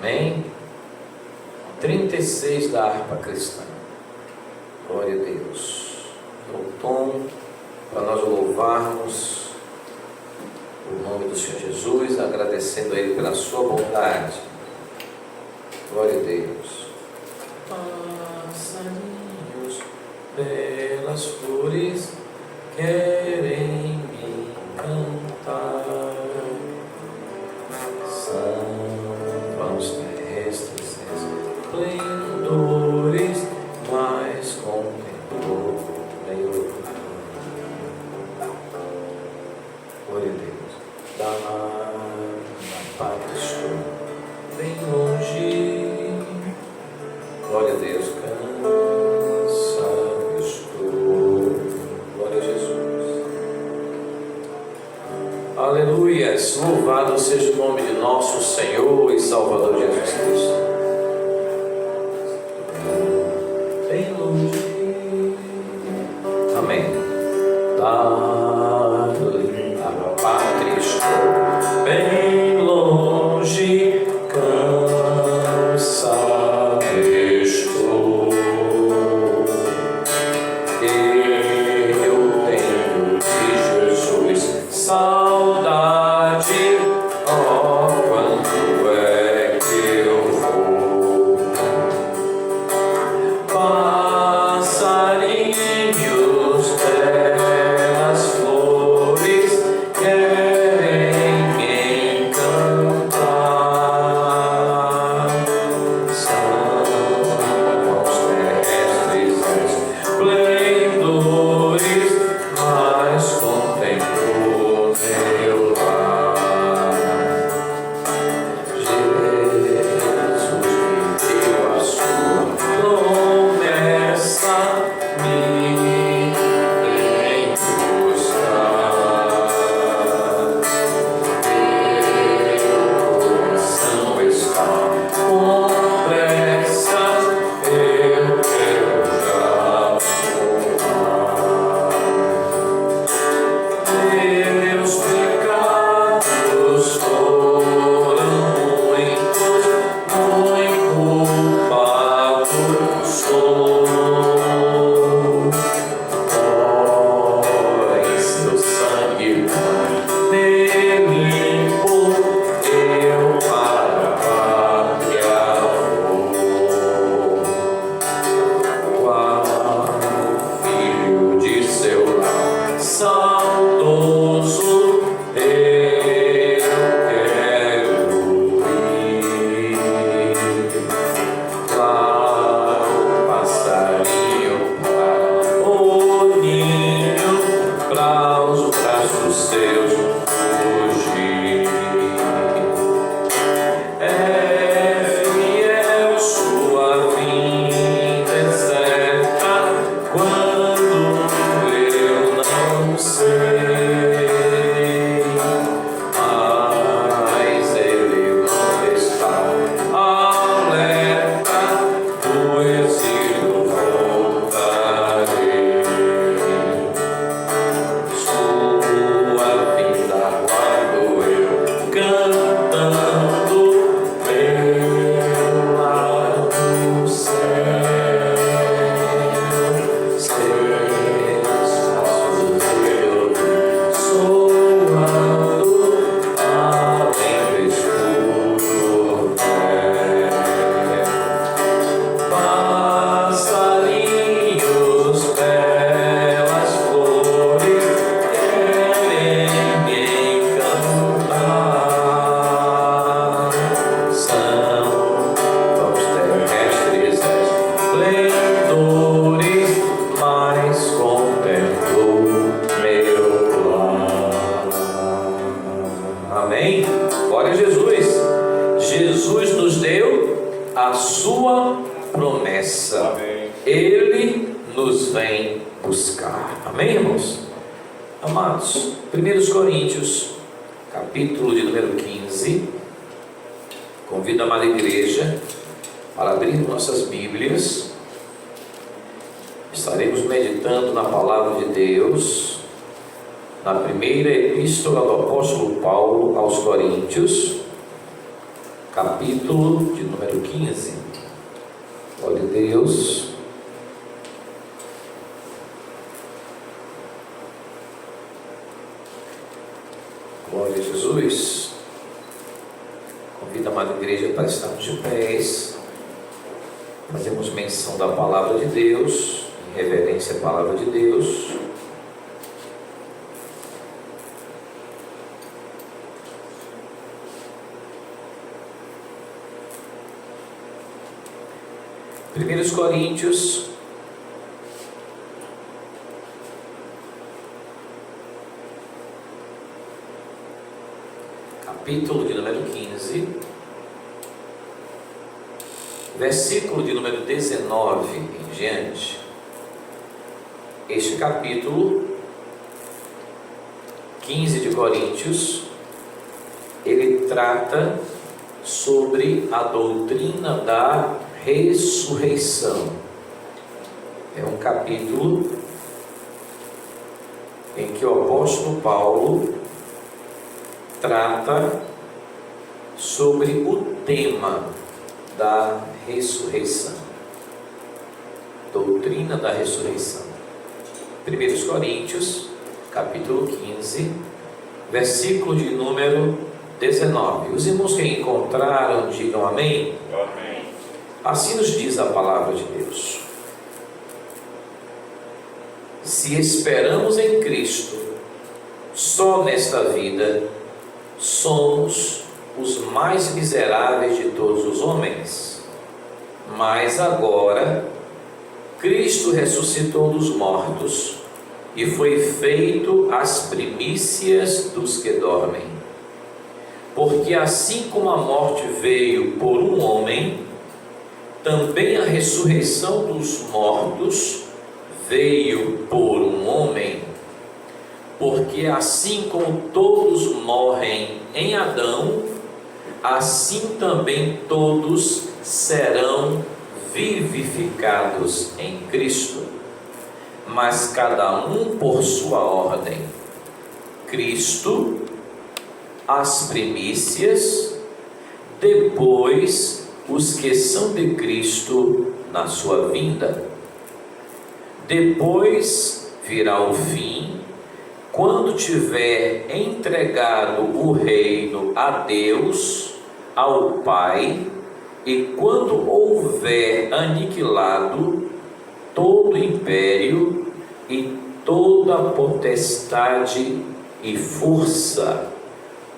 Amém? 36 da harpa cristã. Glória a Deus. É o tom para nós louvarmos o nome do Senhor Jesus, agradecendo a Ele pela sua bondade. Glória a Deus. Passarinhos, belas flores, querem me cantar. São vãos terrestres, esplendores, mas contemplou meu Pai. Glória a Deus. Da pátria estou bem longe. Glória a Deus. Cansado estou. Glória a Jesus. Aleluias. Louvado seja o nome de nosso Senhor e Salvador Jesus Cristo. Bem longe. Amém. Da pátria estou bem longe, cansado estou. Eu tenho de Jesus saudade, oh, quando é que eu vou? Passarinhos, belas flores, querem me encantar. São vãos terrestres, esplendores, mas contemplo meu lar. Jesus me deu a sua promessa, me vem buscar. Meu coração está com pressa, eu quero já voltar. Meus pecados foram muitos, muito culpado sou. Porém, seu sangue me limpo, eu para a pátria vou. Qual filho de seu lar saudoso, eu quero ir. Claro, passarinho para o ninho, para os braços seus fugir. É fiel sua vinda é certa, quando eu não sei. Mas ele não está alerta, do exílio voltarei. Sua vinda aguardo eu, cantando meu lar no céu. Seus passos eu soando, além do escuro pé. Passarinhos, belas flores, querem me encantar. São vãos terrestres, esplendores, mas contemplo meu lar. Amém? Glória a Jesus. Jesus nos deu a sua promessa. Amém. Ele nos vem buscar. Amém, irmãos? Amados, 1 Coríntios, capítulo de número 15. Convido a amada igreja para abrir nossas Bíblias. Estaremos meditando na palavra de Deus, na primeira epístola do apóstolo Paulo aos Coríntios, capítulo de número 15. Glória a Deus. Glória a Jesus. Convido a amada igreja para estarmos de pés. Fazemos menção da palavra de Deus, em reverência à palavra de Deus. Primeiros Coríntios, capítulo de número 15, versículo de número 19 em diante. Este capítulo 15 de Coríntios, ele trata sobre a doutrina da ressurreição. É um capítulo em que o apóstolo Paulo trata sobre o tema da ressurreição. Doutrina da ressurreição. 1 Coríntios, capítulo 15, versículo de número 19. Os irmãos que encontraram, digam amém. Amém. Assim nos diz a palavra de Deus: se esperamos em Cristo só nesta vida, somos os mais miseráveis de todos os homens. Mas agora Cristo ressuscitou dos mortos e foi feito as primícias dos que dormem. Porque assim como a morte veio por um homem, também a ressurreição dos mortos veio por um homem. Porque assim como todos morrem em Adão, assim também todos serão vivificados em Cristo. Mas cada um por sua ordem. Cristo, as primícias, depois os que são de Cristo na sua vinda. Depois virá o fim, quando tiver entregado o reino a Deus, ao Pai, e quando houver aniquilado todo império e toda potestade e força,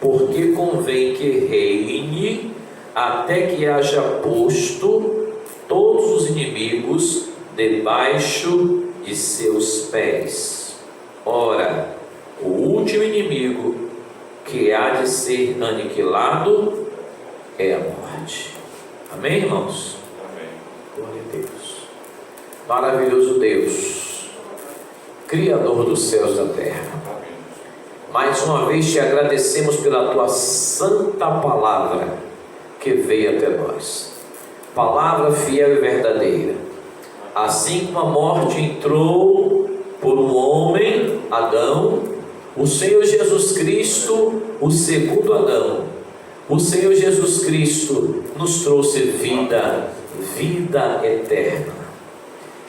porque convém que reine até que haja posto todos os inimigos debaixo de seus pés. Ora, o último inimigo que há de ser aniquilado é a morte. Amém, irmãos? Amém. Glória a Deus. Maravilhoso Deus, Criador dos céus e da terra, mais uma vez te agradecemos pela tua santa palavra que veio até nós. Palavra fiel e verdadeira. Assim como a morte entrou por um homem, Adão, o Senhor Jesus Cristo, o segundo Adão, o Senhor Jesus Cristo nos trouxe vida, vida eterna.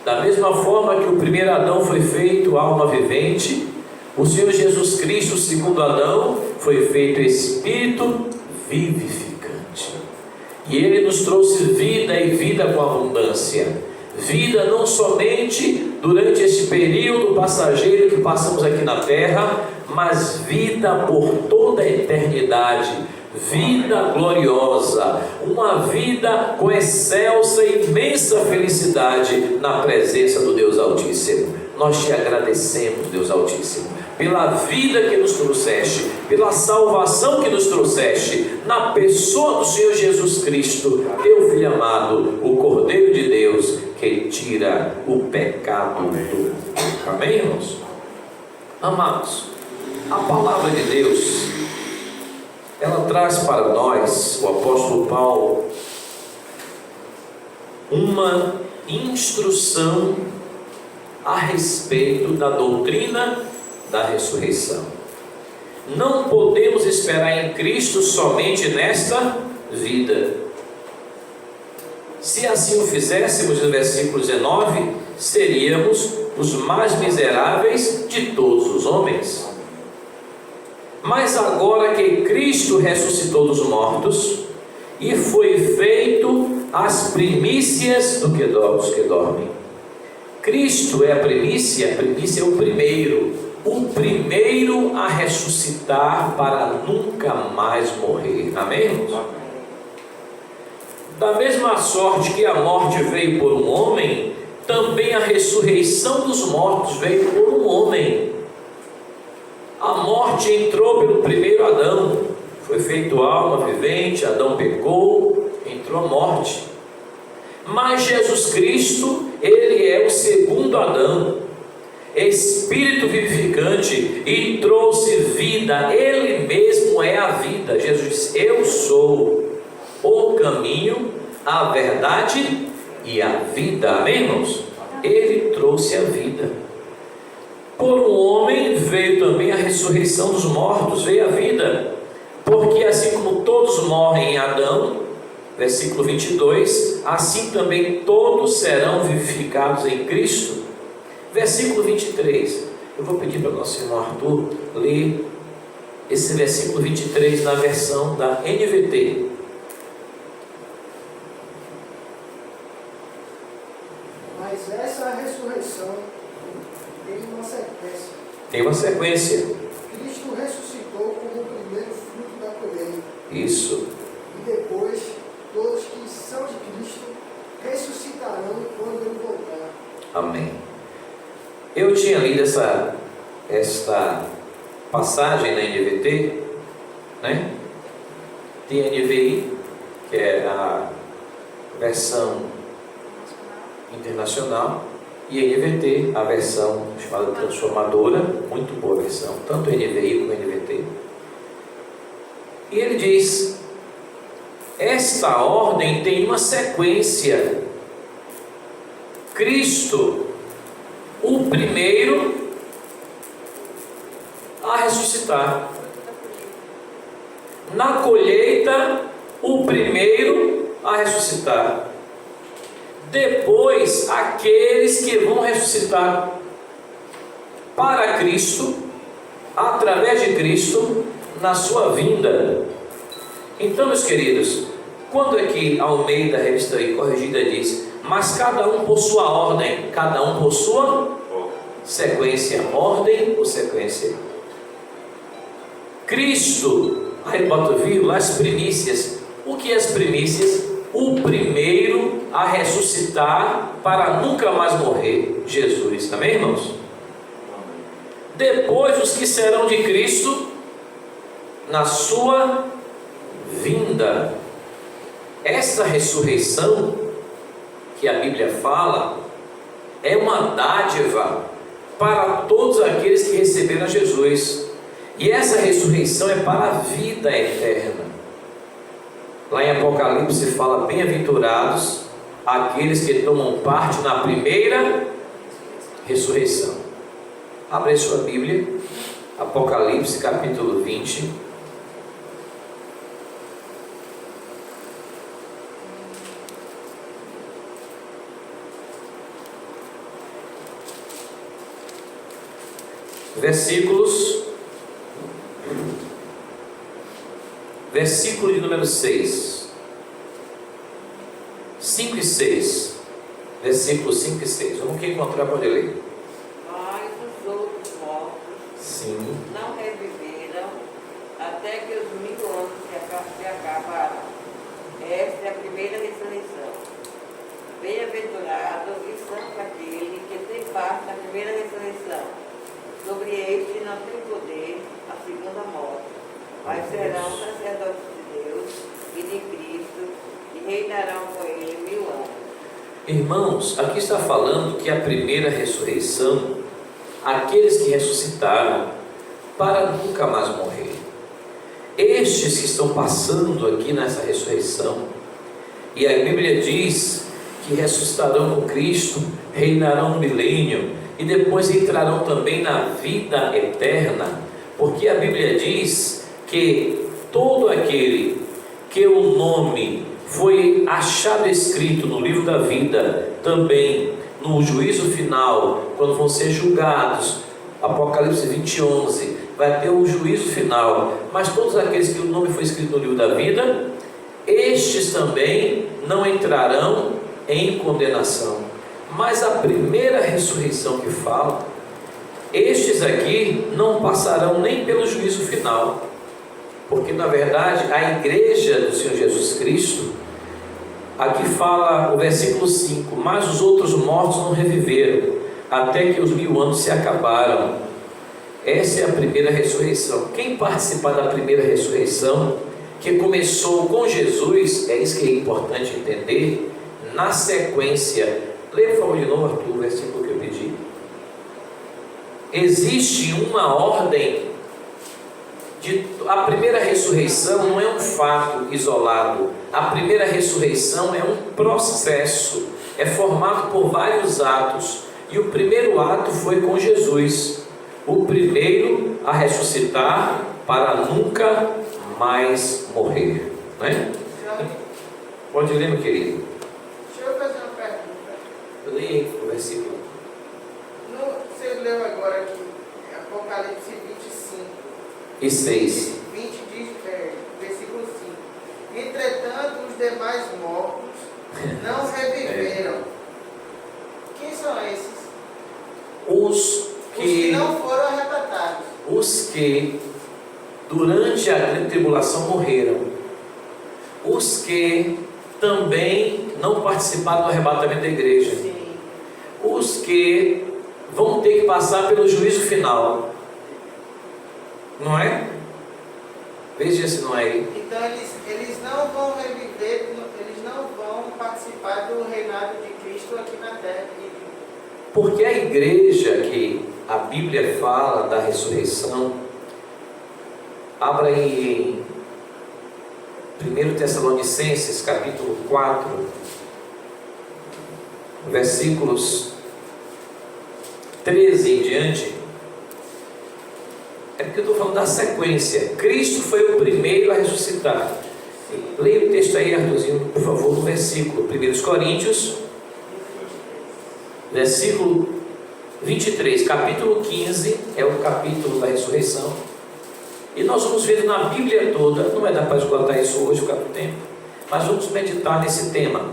Da mesma forma que o primeiro Adão foi feito alma vivente, o Senhor Jesus Cristo, o segundo Adão, foi feito espírito vivificante. E Ele nos trouxe vida e vida com abundância. Vida não somente durante este período passageiro que passamos aqui na terra, mas vida por toda a eternidade. Vida gloriosa, uma vida com excelsa e imensa felicidade na presença do Deus Altíssimo. Nós te agradecemos, Deus Altíssimo, pela vida que nos trouxeste, pela salvação que nos trouxeste, na pessoa do Senhor Jesus Cristo, teu Filho amado, o Cordeiro de Deus, que tira o pecado do mundo. Amém, irmãos? Amados, a palavra de Deus, ela traz para nós, o apóstolo Paulo, uma instrução a respeito da doutrina da ressurreição. Não podemos esperar em Cristo somente nesta vida. Se assim o fizéssemos, no versículo 19, seríamos os mais miseráveis de todos os homens. Mas agora que Cristo ressuscitou dos mortos e foi feito as primícias dos que dormem. Cristo é a primícia é o primeiro a ressuscitar para nunca mais morrer. Amém, irmãos? Da mesma sorte que a morte veio por um homem, também a ressurreição dos mortos veio por um homem. A morte entrou pelo primeiro Adão, foi feito alma vivente, Adão pecou, entrou a morte. Mas Jesus Cristo, Ele é o segundo Adão, Espírito vivificante, e trouxe vida. Ele mesmo é a vida. Jesus disse: eu sou o caminho, a verdade e a vida. Amém, irmãos? Ele trouxe a vida. Por um homem veio também a ressurreição dos mortos, veio a vida. Porque assim como todos morrem em Adão, versículo 22, assim também todos serão vivificados em Cristo. Versículo 23, eu vou pedir para o nosso irmão Arthur ler esse versículo 23 na versão da NVT. Mas essa ressurreição tem uma sequência. Cristo ressuscitou como o primeiro fruto da colheita. Isso. E depois, todos que são de Cristo ressuscitarão quando Ele voltar. Amém. Eu tinha lido esta passagem na NVT, né? Tem a NVI, que é a versão internacional, e a NVT, a versão chamada transformadora, muito boa versão, tanto a NVI como a NVT. E ele diz: esta ordem tem uma sequência. Cristo, o primeiro a ressuscitar. Na colheita, o primeiro a ressuscitar. Depois, aqueles que vão ressuscitar para Cristo, através de Cristo, na sua vinda. Então, meus queridos, quando aqui Almeida, revista aí, corrigida, diz: mas cada um por sua ordem, cada um por sua sequência, ordem ou sequência. Cristo, aí bota vírgula, as primícias. O que é as primícias? O primeiro a ressuscitar para nunca mais morrer, Jesus. Amém, irmãos? Depois os que serão de Cristo na sua vinda. Essa ressurreição que a Bíblia fala é uma dádiva para todos aqueles que receberam Jesus. E essa ressurreição é para a vida eterna. Lá em Apocalipse fala: bem-aventurados aqueles que tomam parte na primeira ressurreição. Abre a sua Bíblia, Apocalipse capítulo 20. Versículo de número 6, 5 e 6, versículo 5 e 6. Vamos que encontrar, pode ler. Mas os outros mortos Sim. não reviveram até que os 1000 anos se acabaram. Esta é a primeira ressurreição. Bem-aventurado e santo aquele que tem parte na primeira ressurreição. Sobre este não tem poder a segunda morte, mas serão sacerdotes de Deus e de Cristo e reinarão com ele 1000 anos. Irmãos, aqui está falando que a primeira ressurreição, aqueles que ressuscitaram para nunca mais morrer. Estes que estão passando aqui nessa ressurreição, e a Bíblia diz que ressuscitarão com Cristo, reinarão no milênio, e depois entrarão também na vida eterna, porque a Bíblia diz que todo aquele que o nome foi achado escrito no livro da vida, também no juízo final, quando vão ser julgados, Apocalipse 20:11, vai ter um juízo final, mas todos aqueles que o nome foi escrito no livro da vida, estes também não entrarão em condenação. Mas a primeira ressurreição que fala, estes aqui não passarão nem pelo juízo final, porque na verdade a igreja do Senhor Jesus Cristo, aqui fala o versículo 5, mas os outros mortos não reviveram, até que os 1000 anos se acabaram. Essa é a primeira ressurreição. Quem participar da primeira ressurreição, que começou com Jesus, é isso que é importante entender, na sequência. Leia por favor de novo, Arthur, o versículo que eu pedi. Existe uma ordem. A primeira ressurreição não é um fato isolado. A primeira ressurreição é um processo, é formado por vários atos, e o primeiro ato foi com Jesus, o primeiro a ressuscitar para nunca mais morrer, né? Pode ler, meu querido. Deixa eu fazer uma pergunta. Eu li o versículo. Você leu agora aqui, Apocalipse 25. E 6. 20 diz, versículo 5. Entretanto, os demais mortos não reviveram. Quem são esses? Os que não foram arrebatados. Os que durante a grande tribulação morreram. Os que também não participaram do arrebatamento da igreja. Sim. Os que vão ter que passar pelo juízo final. Não é? Veja se não é aí. Então eles não vão reviver, eles não vão participar do reinado de Cristo aqui na terra. Porque a igreja que a Bíblia fala da ressurreição, abra aí em 1 Tessalonicenses capítulo 4, versículos 13 em diante. É porque eu estou falando da sequência. Cristo foi o primeiro a ressuscitar. Leia o texto aí, Arthurzinho, por favor, no versículo 1 Coríntios, versículo 23, capítulo 15, é o capítulo da ressurreição. E nós vamos ver na Bíblia toda, não vai dar para esgotar isso hoje por causa do tempo, mas vamos meditar nesse tema.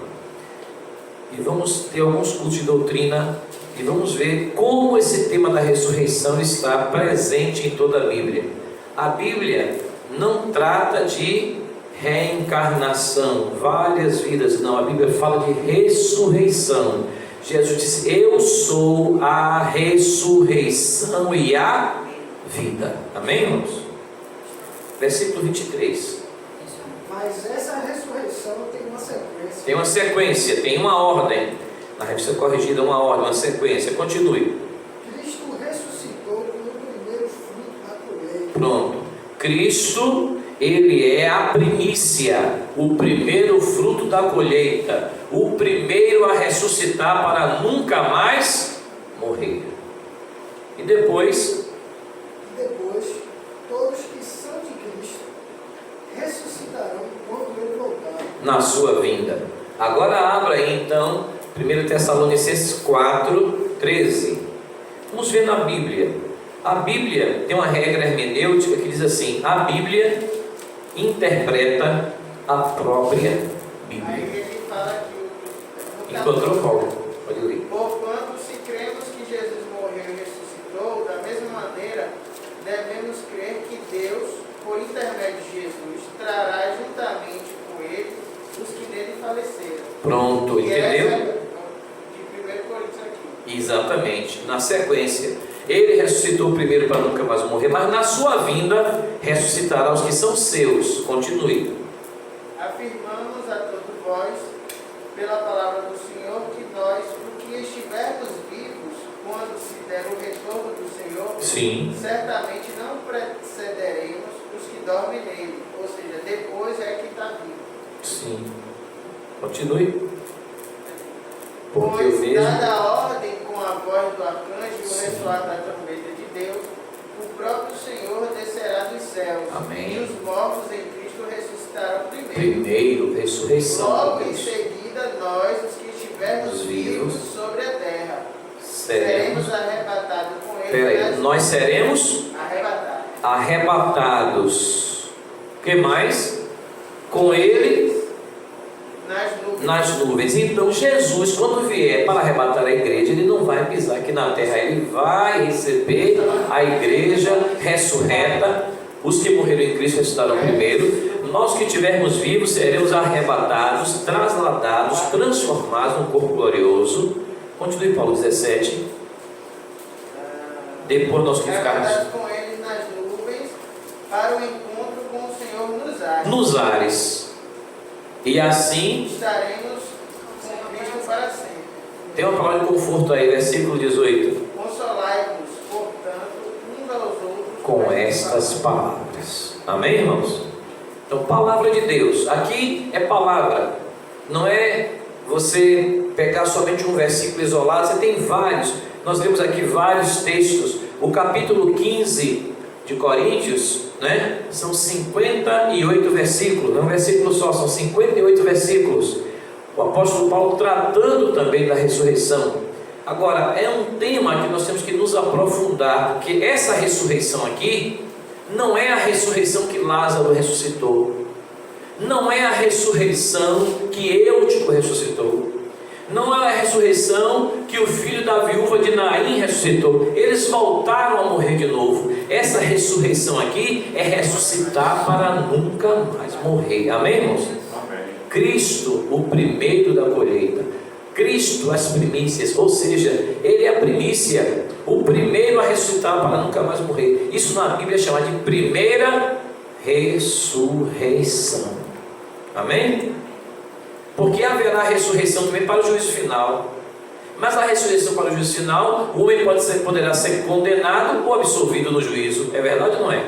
E vamos ter alguns cultos de doutrina, e vamos ver como esse tema da ressurreição está presente em toda a Bíblia. A Bíblia não trata de reencarnação, várias vidas, não, a Bíblia fala de ressurreição. Jesus disse: eu sou a ressurreição e a vida. Amém, irmãos? Versículo 23. Mas essa ressurreição tem uma sequência. Tem uma sequência, tem uma ordem. Na revista corrigida, uma ordem, uma sequência. Continue. Cristo ressuscitou como o primeiro fruto da colheita. Pronto. Cristo, ele é a primícia, o primeiro fruto da colheita, o primeiro a ressuscitar para nunca mais morrer. E depois, todos que são de Cristo ressuscitarão quando ele voltar. na sua vinda. Agora abra aí então 1 Tessalonicenses 4, 13. Vamos ver na Bíblia. A Bíblia tem uma regra hermenêutica que diz assim: a Bíblia interpreta a própria Aí Bíblia. ele fala que Encontrou Paulo? Pode ler. porquanto, se cremos que Jesus morreu e ressuscitou, da mesma maneira devemos crer que Deus, por intermédio de Jesus, trará juntamente com ele os que nele faleceram. Pronto, E essa entendeu? é de 1 Coríntios aqui. Exatamente, na sequência. Ele ressuscitou primeiro para nunca mais morrer, mas na sua vinda ressuscitará os que são seus. Continue. Afirmamos a todos vós, pela palavra do Senhor, que nós, o que estivermos vivos, quando se der o retorno do Senhor, Sim. certamente não precederemos os que dormem nele, ou seja, depois é que está vivo. Sim. Continue. Porque eu Pois, mesmo. dada a ordem com a voz do arcanjo e o Sim. ressoar da trombeta de Deus, o próprio Senhor descerá dos céus, Amém. e os mortos em Cristo ressuscitarão primeiro. Primeiro, ressurreição. Logo em seguida, nós, os que estivermos vivos sobre a terra, seremos arrebatados com ele. Peraí, nós seremos arrebatados. O que mais? Com ele nas nuvens. Então Jesus, quando vier para arrebatar a igreja, ele não vai pisar aqui na terra, ele vai receber a igreja ressurreta. Os que morreram em Cristo ressuscitarão primeiro. Nós que estivermos vivos seremos arrebatados, trasladados, transformados num corpo glorioso. Continue Paulo 17. Depois nós que ficarmos com ele nas nuvens para o encontro com o Senhor nos ares. E assim estaremos com Cristo para sempre. Tem uma palavra de conforto aí, versículo 18. Consolai-vos, portanto, uns aos outros Com estas palavras. Amém, irmãos? Então, palavra de Deus. Aqui é palavra. Não é você pegar somente um versículo isolado. Você tem vários. Nós temos aqui vários textos. O capítulo 15 de Coríntios, né? São 58 versículos. Não é um versículo só, são 58 versículos. O apóstolo Paulo tratando também da ressurreição. Agora, é um tema que nós temos que nos aprofundar, porque essa ressurreição aqui não é a ressurreição que Lázaro ressuscitou, não é a ressurreição que Eutico ressuscitou, não é a ressurreição que o filho da viúva de Naim ressuscitou. Eles voltaram a morrer de novo. Essa ressurreição aqui é ressuscitar para nunca mais morrer. Amém, irmãos? Amém. Cristo, o primeiro da colheita, Cristo, as primícias, ou seja, Ele é a primícia, o primeiro a ressuscitar para nunca mais morrer. Isso na Bíblia é chamado de primeira ressurreição. Amém? Porque haverá ressurreição também para o juízo final. Mas a ressurreição para o juízo final, o homem poderá ser condenado ou absolvido no juízo. É verdade ou não é?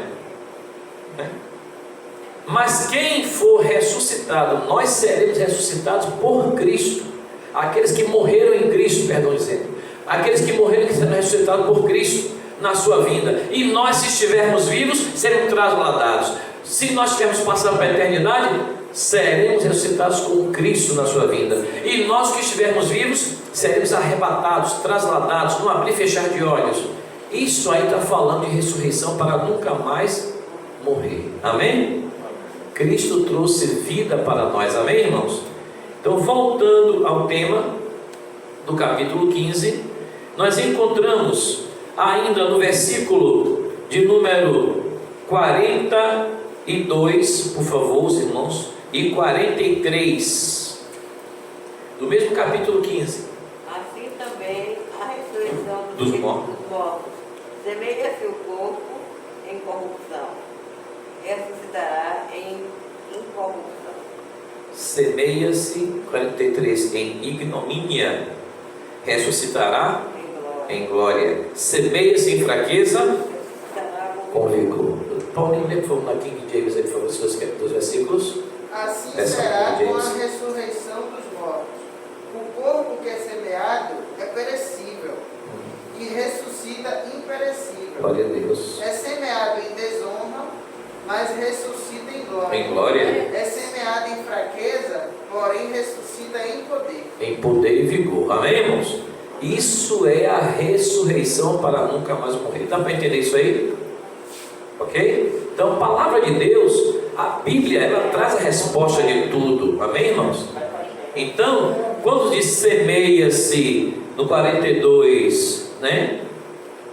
Mas quem for ressuscitado, nós seremos ressuscitados por Cristo. Aqueles que morreram em Cristo, perdão dizendo, aqueles que morreram, que serão ressuscitados por Cristo na sua vinda. E nós, se estivermos vivos, seremos trasladados. Se nós estivermos passando para a eternidade, seremos ressuscitados com Cristo na sua vinda. E nós que estivermos vivos, seremos arrebatados, trasladados, no abrir e fechar de olhos. Isso aí está falando de ressurreição para nunca mais morrer. Amém? Cristo trouxe vida para nós. Amém, irmãos? Então, voltando ao tema do capítulo 15, nós encontramos ainda no versículo de número 42, por favor, os irmãos, e 43, do mesmo capítulo 15. Assim também a ressurreição dos mortos. Semelha-se o corpo em corrupção, ressuscitará em incorrupção. Semeia-se, 43, em ignomínia, ressuscitará em glória. Semeia-se em fraqueza, com vigor. Paulinho, lembra na King James, ele falou dos versículos? Assim Essa será King com a James. ressurreição dos mortos. O corpo que é semeado é perecível e ressuscita imperecível. Glória a Deus. É semeado em desonra, mas ressuscita em glória. Em glória. É semeado em fraqueza, porém ressuscita em poder. Em poder e vigor. Amém, irmãos? Isso é a ressurreição para nunca mais morrer. Dá para entender isso aí? Ok? Então, a palavra de Deus, a Bíblia, ela traz a resposta de tudo. Amém, irmãos? Então, quando diz semeia-se no 42, né?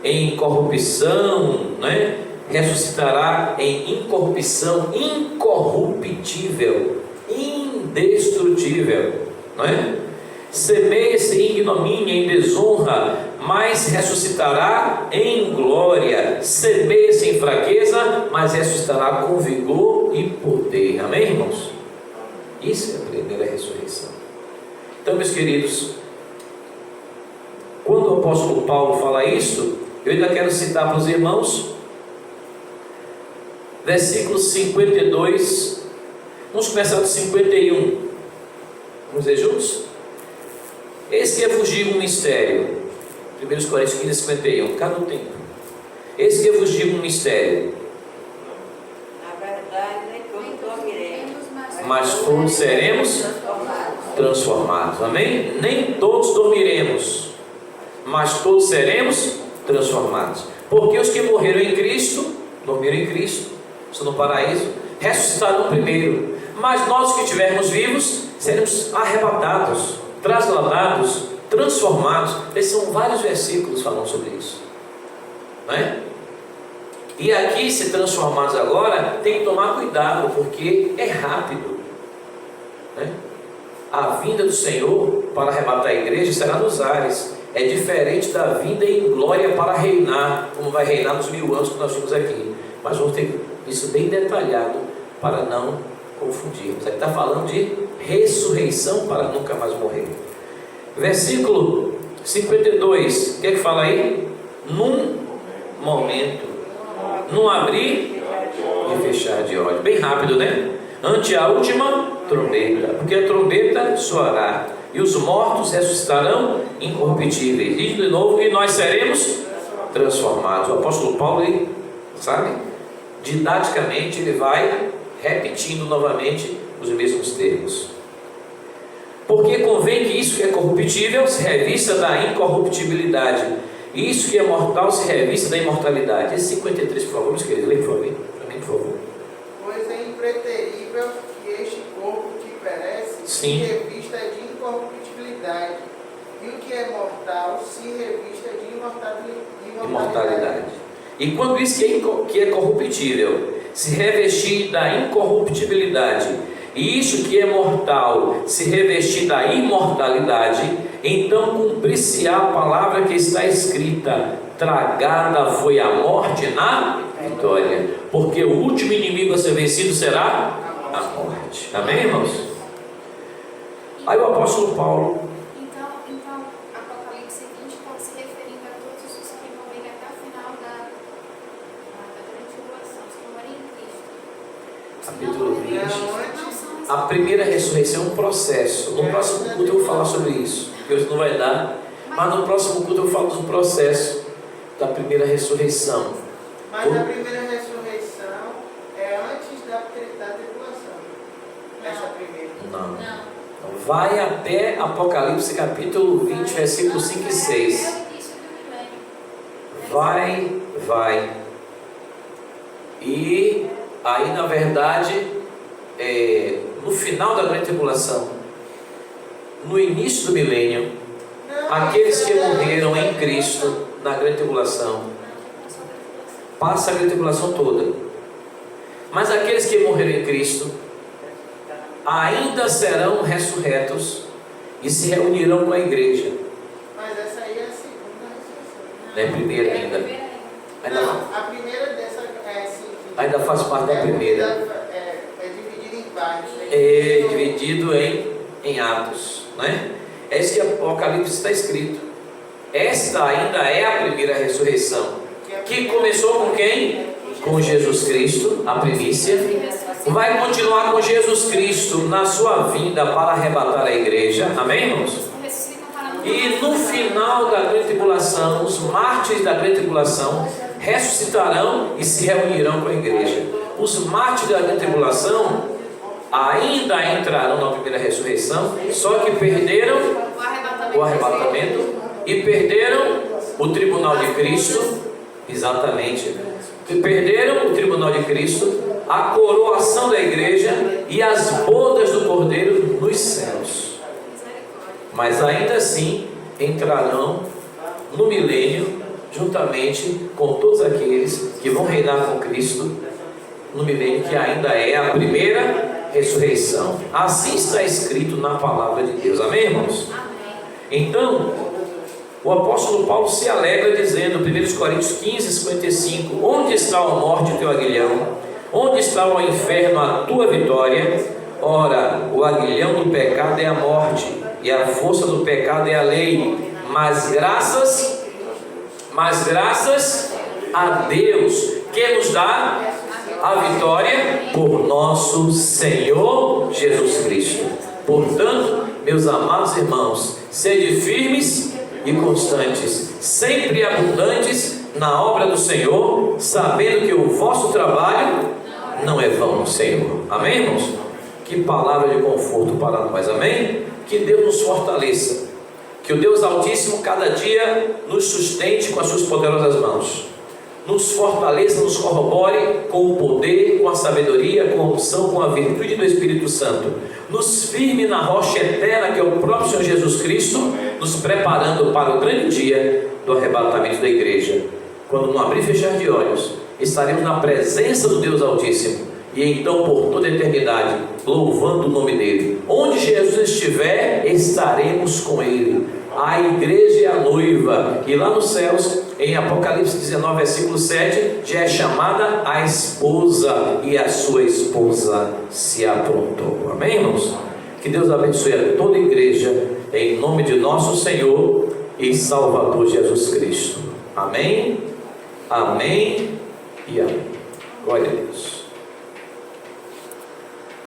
Em corrupção, né? Ressuscitará em incorrupção, incorruptível, indestrutível, não é? Semeia-se em ignomínia, em desonra, mas ressuscitará em glória. Semeia-se em fraqueza, mas ressuscitará com vigor e poder. Amém, irmãos? Isso é a primeira ressurreição. Então, meus queridos, quando o apóstolo Paulo fala isso, eu ainda quero citar para os irmãos versículo 52. Vamos começar do 51. Vamos ler juntos? Eis que vos digo um mistério. 1 Coríntios 15, 51. Cada um tempo. Eis que vos digo um mistério. Na verdade, nem todos dormiremos, mas mas todos seremos transformados. Amém? Nem todos dormiremos, mas todos seremos transformados. Porque os que morreram em Cristo, dormiram em Cristo, estão no paraíso, ressuscitarão primeiro. Mas nós que estivermos vivos, seremos arrebatados, trasladados, transformados. Esses são vários versículos falando sobre isso, não é? E aqui, se transformados agora, tem que tomar cuidado, porque é rápido, né? A vinda do Senhor para arrebatar a igreja será nos ares. É diferente da vinda em glória para reinar, como vai reinar nos 1000 anos que nós temos aqui. Mas vamos ter isso bem detalhado para não confundirmos. Aqui está falando de ressurreição para nunca mais morrer. Versículo 52, o que é que fala aí? Num momento, num abrir e fechar de olhos. Bem rápido, né? Ante a última trombeta, porque a trombeta soará e os mortos ressuscitarão incorruptíveis. Diz de novo, e nós seremos transformados. O apóstolo Paulo, ele, sabe, didaticamente ele vai repetindo novamente os mesmos termos. Porque convém que isso que é corruptível se revista da incorruptibilidade, e isso que é mortal se revista da imortalidade. Esse 53, por favor, meus queridos, leia para mim, por favor. Pois é impreterível que este corpo que perece se revista de incorruptibilidade, e o que é mortal se revista de imortalidade. E quando isso que é corruptível se revestir da incorruptibilidade, e isso que é mortal se revestir da imortalidade, então cumprir-se-á a palavra que está escrita: tragada foi a morte na vitória, porque o último inimigo a ser vencido será a morte. Amém, irmãos? Aí o apóstolo Paulo, então Apocalipse 20 está se referindo a todos os que morrerem até o final da grande tribulação, os que morrem em Cristo. capítulo 20. A primeira ressurreição é um processo. No próximo culto eu vou falar sobre isso, que hoje não vai dar, mas no próximo culto eu falo do processo da primeira ressurreição. Mas a primeira ressurreição é antes da tribulação. Essa primeira. Não. Então, vai até Apocalipse capítulo 20, versículos 5 e 6. Vai. E aí, na verdade, no final da grande tribulação, no início do milênio, aqueles que morreram em Cristo na grande tribulação, passa a grande tribulação toda. Mas aqueles que morreram em Cristo ainda serão ressurretos e se reunirão com a igreja. Mas essa aí é a segunda ressurreição. Não é a primeira ainda. Não, a primeira dessa é assim. Ainda faz parte da primeira. É dividido em partes. É dividido em atos, né? É isso que Apocalipse está escrito. Esta ainda é a primeira ressurreição, que começou com quem? Com Jesus Cristo, a primícia. Vai continuar com Jesus Cristo na sua vinda para arrebatar a igreja. Amém, irmãos? E no final da grande tribulação, os mártires da grande tribulação ressuscitarão e se reunirão com a igreja. Os mártires da grande tribulação ainda entrarão na primeira ressurreição, só que perderam o arrebatamento e perderam o tribunal de Cristo. Exatamente. Perderam o tribunal de Cristo, a coroação da igreja e as bodas do Cordeiro nos céus. Mas ainda assim entrarão no milênio juntamente com todos aqueles que vão reinar com Cristo no milênio, que ainda é a primeira ressurreição. Assim está escrito na palavra de Deus. Amém, irmãos? Então, o apóstolo Paulo se alegra dizendo, 1 Coríntios 15, 55: onde está a morte, o teu aguilhão? Onde está o inferno, a tua vitória? Ora, o aguilhão do pecado é a morte, e a força do pecado é a lei. Mas graças a Deus, que nos dá a vitória por nosso Senhor Jesus Cristo. Portanto, meus amados irmãos, sede firmes e constantes, sempre abundantes na obra do Senhor, sabendo que o vosso trabalho não é vão no Senhor. Amém, irmãos? Que Que palavra de conforto para nós, amém? Que Deus nos fortaleça, que o Deus Altíssimo cada dia nos sustente com as suas poderosas mãos, nos fortaleça, nos corrobore com o poder, com a sabedoria, com a unção, com a virtude do Espírito Santo, nos firme na rocha eterna que é o próprio Senhor Jesus Cristo, nos preparando para o grande dia do arrebatamento da igreja, quando no abrir e fechar de olhos estaremos na presença do Deus Altíssimo, e então por toda a eternidade louvando o nome dele. Onde Jesus estiver, estaremos com ele. A igreja é a noiva, e lá nos céus, em Apocalipse 19, versículo 7, já é chamada a esposa, e a sua esposa se aprontou. Amém, irmãos? Que Deus abençoe a toda a igreja, em nome de nosso Senhor e Salvador Jesus Cristo. Amém, amém e amém. Glória a Deus.